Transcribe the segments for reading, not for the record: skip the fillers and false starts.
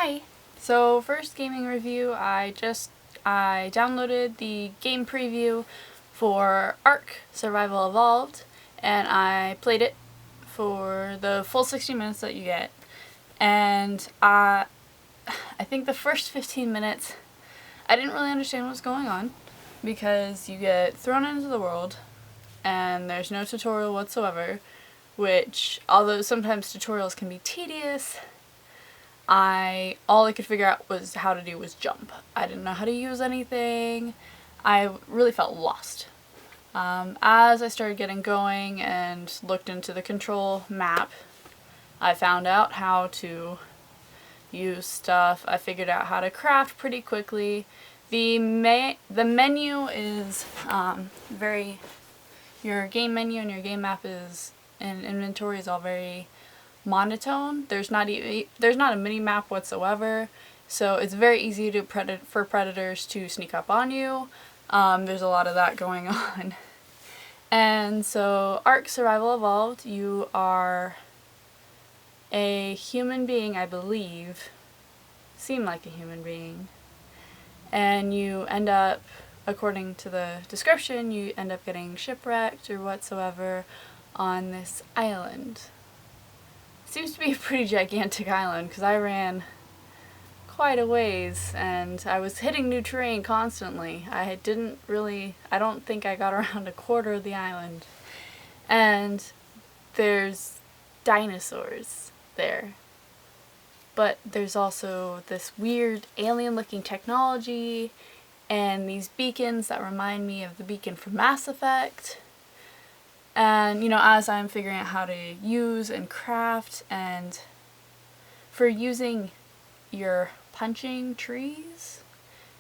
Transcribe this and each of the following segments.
Hi! So first gaming review, I downloaded the game preview for ARK Survival Evolved, and I played it for the full 60 minutes that you get. And I think the first 15 minutes, I didn't really understand what was going on, because you get thrown into the world, and there's no tutorial whatsoever, which, although sometimes tutorials can be tedious, all I could figure out was how to do was jump. I didn't know how to use anything. I really felt lost. As I started getting going and looked into the control map, I found out how to use stuff. I figured out how to craft pretty quickly. The menu is your game menu and your game map and inventory is all very monotone. There's not a mini map whatsoever, so it's very easy for predators to sneak up on you. There's a lot of that going on. And so ARK Survival Evolved, you are a human being, I believe. Seem like a human being. And you end up, according to the description, you end up getting shipwrecked or whatsoever on this island. Seems to be a pretty gigantic island, because I ran quite a ways and I was hitting new terrain constantly. I don't think I got around a quarter of the island. And there's dinosaurs there. But there's also this weird alien-looking technology and these beacons that remind me of the beacon from Mass Effect. And, as I'm figuring out how to use and craft, and for using, you're punching trees,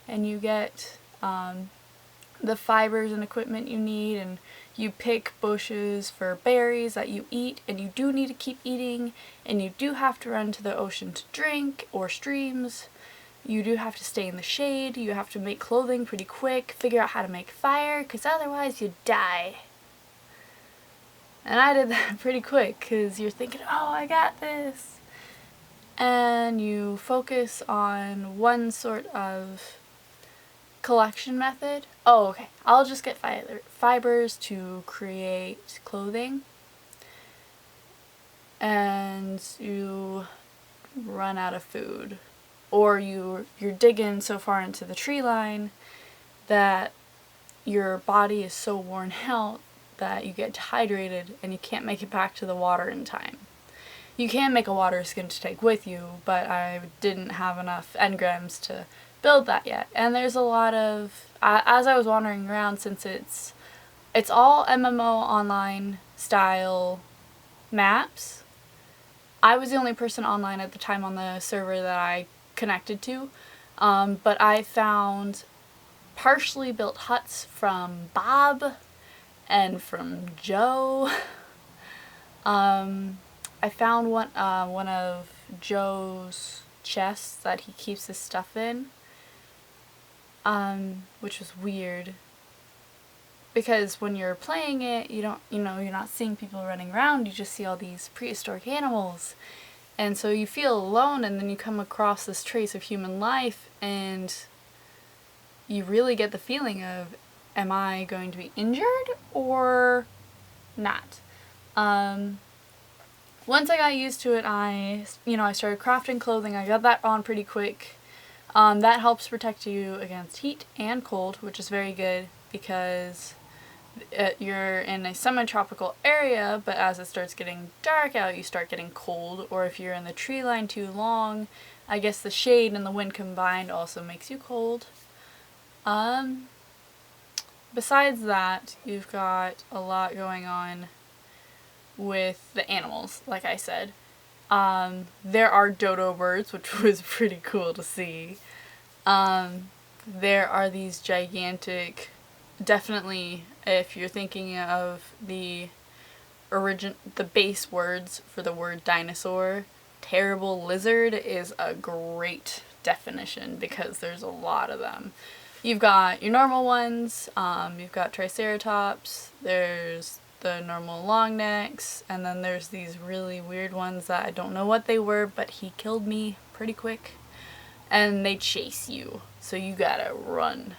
and you get the fibers and equipment you need, and you pick bushes for berries that you eat, and you do need to keep eating, and you do have to run to the ocean to drink, or streams. You do have to stay in the shade, you have to make clothing pretty quick, figure out how to make fire, because otherwise you die. And I did that pretty quick, because you're thinking, oh, I got this. And you focus on one sort of collection method. Oh, okay. I'll just get fibers to create clothing. And you run out of food. Or you're digging so far into the tree line that your body is so worn out that you get dehydrated and you can't make it back to the water in time. You can make a water skin to take with you, but I didn't have enough engrams to build that yet. And there's a lot of, as I was wandering around, since it's all MMO online style maps, I was the only person online at the time on the server that I connected to, but I found partially built huts from Bob and from Joe. I found one of Joe's chests that he keeps his stuff in, which was weird, because when you're playing it, you're not seeing people running around, you just see all these prehistoric animals, and so you feel alone, and then you come across this trace of human life, and you really get the feeling of, am I going to be injured or not? Once I got used to it, I started crafting clothing. I got that on pretty quick. That helps protect you against heat and cold, which is very good because you're in a semi-tropical area, but as it starts getting dark out, you start getting cold, or if you're in the tree line too long, I guess the shade and the wind combined also makes you cold. Besides that, you've got a lot going on with the animals, like I said. There are dodo birds, which was pretty cool to see. There are these gigantic, definitely, if you're thinking of the base words for the word dinosaur, terrible lizard is a great definition because there's a lot of them. You've got your normal ones, you've got Triceratops, there's the normal long necks, and then there's these really weird ones that I don't know what they were, but he killed me pretty quick. and they chase you, so you gotta run.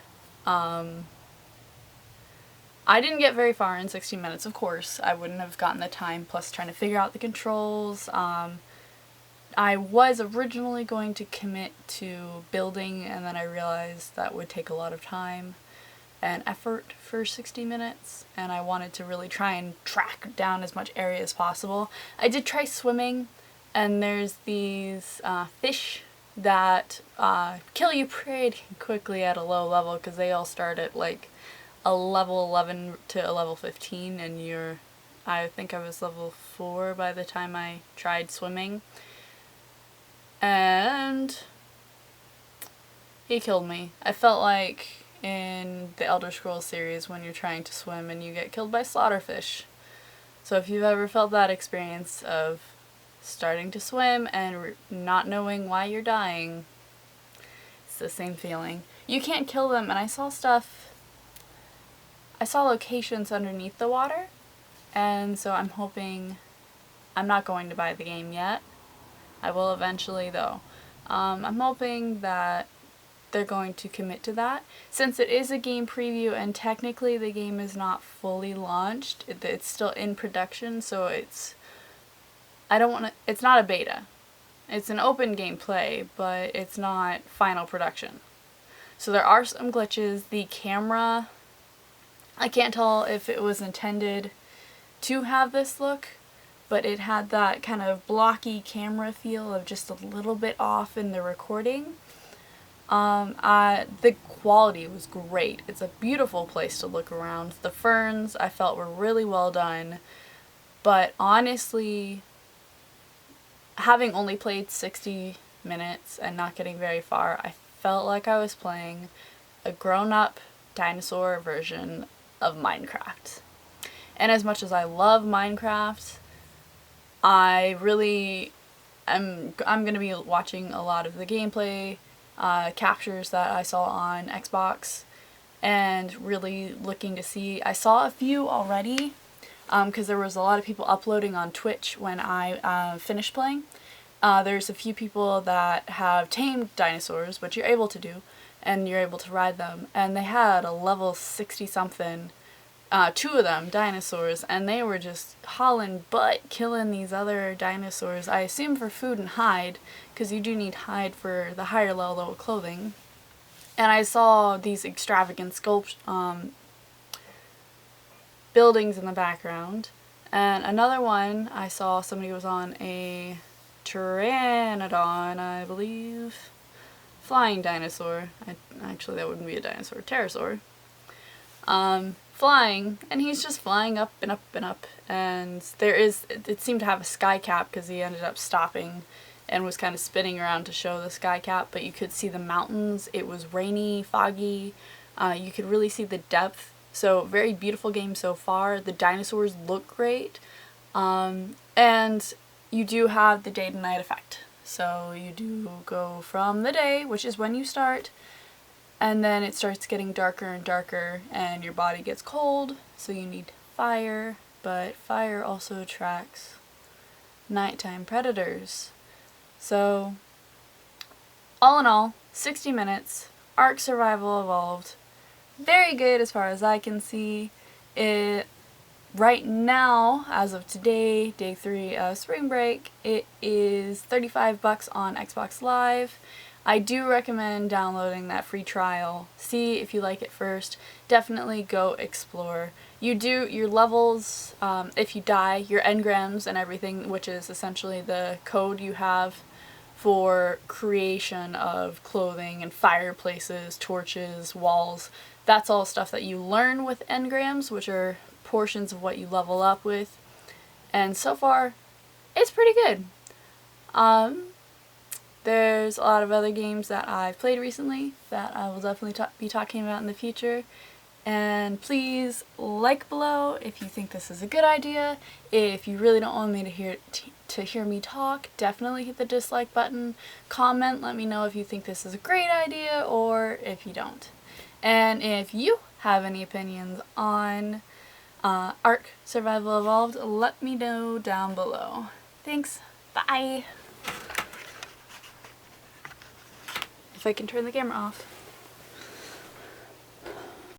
I didn't get very far in 60 minutes, of course. I wouldn't have gotten the time, plus trying to figure out the controls. I was originally going to commit to building, and then I realized that would take a lot of time and effort for 60 minutes, and I wanted to really try and track down as much area as possible. I did try swimming, and there's these fish that kill you pretty quickly at a low level, because they all start at like a level 11 to a level 15, and I think I was level 4 by the time I tried swimming. And he killed me. I felt like in the Elder Scrolls series when you're trying to swim and you get killed by slaughterfish. So if you've ever felt that experience of starting to swim and not knowing why you're dying, it's the same feeling. You can't kill them, and I saw locations underneath the water, and so I'm hoping, I'm not going to buy the game yet. I will eventually, though. I'm hoping that they're going to commit to that. Since it is a game preview and technically the game is not fully launched, it's still in production, so it's not a beta. It's an open gameplay, but it's not final production. So there are some glitches. The camera, I can't tell if it was intended to have this look, but it had that kind of blocky camera feel of just a little bit off in the recording. The quality was great. It's a beautiful place to look around. The ferns I felt were really well done, but honestly, having only played 60 minutes and not getting very far, I felt like I was playing a grown-up dinosaur version of Minecraft. And as much as I love Minecraft, I'm going to be watching a lot of the gameplay captures that I saw on Xbox, and really looking to see. I saw a few already, because there was a lot of people uploading on Twitch when I finished playing. There's a few people that have tamed dinosaurs, which you're able to do, and you're able to ride them, and they had a level 60 something, 2 of them, dinosaurs, and they were just hauling butt, killing these other dinosaurs, I assume for food and hide, because you do need hide for the higher level clothing. And I saw these extravagant buildings in the background, and another one, I saw somebody was on a Pteranodon, I believe, flying dinosaur. Actually, that wouldn't be a dinosaur, pterosaur. Flying, and he's just flying up and up and up, and it seemed to have a sky cap because he ended up stopping and was kind of spinning around to show the sky cap, but you could see the mountains. It was rainy, foggy, you could really see the depth, so very beautiful game so far. The dinosaurs look great, and you do have the day to night effect, so you do go from the day, which is when you start, and then it starts getting darker and darker, and your body gets cold, so you need fire, but fire also attracts nighttime predators. So, all in all, 60 minutes, Ark Survival Evolved. Very good as far as I can see. Right now, as of today, day 3 of spring break, it is $35 on Xbox Live. I do recommend downloading that free trial. See if you like it first. Definitely go explore. You do your levels, if you die, your engrams and everything, which is essentially the code you have for creation of clothing and fireplaces, torches, walls. That's all stuff that you learn with engrams, which are portions of what you level up with. And so far, it's pretty good. There's a lot of other games that I've played recently that I will definitely be talking about in the future. And please like below if you think this is a good idea. If you really don't want me to hear me talk, definitely hit the dislike button. Comment, let me know if you think this is a great idea or if you don't. And if you have any opinions on Ark Survival Evolved, let me know down below. Thanks. Bye. I can turn the camera off.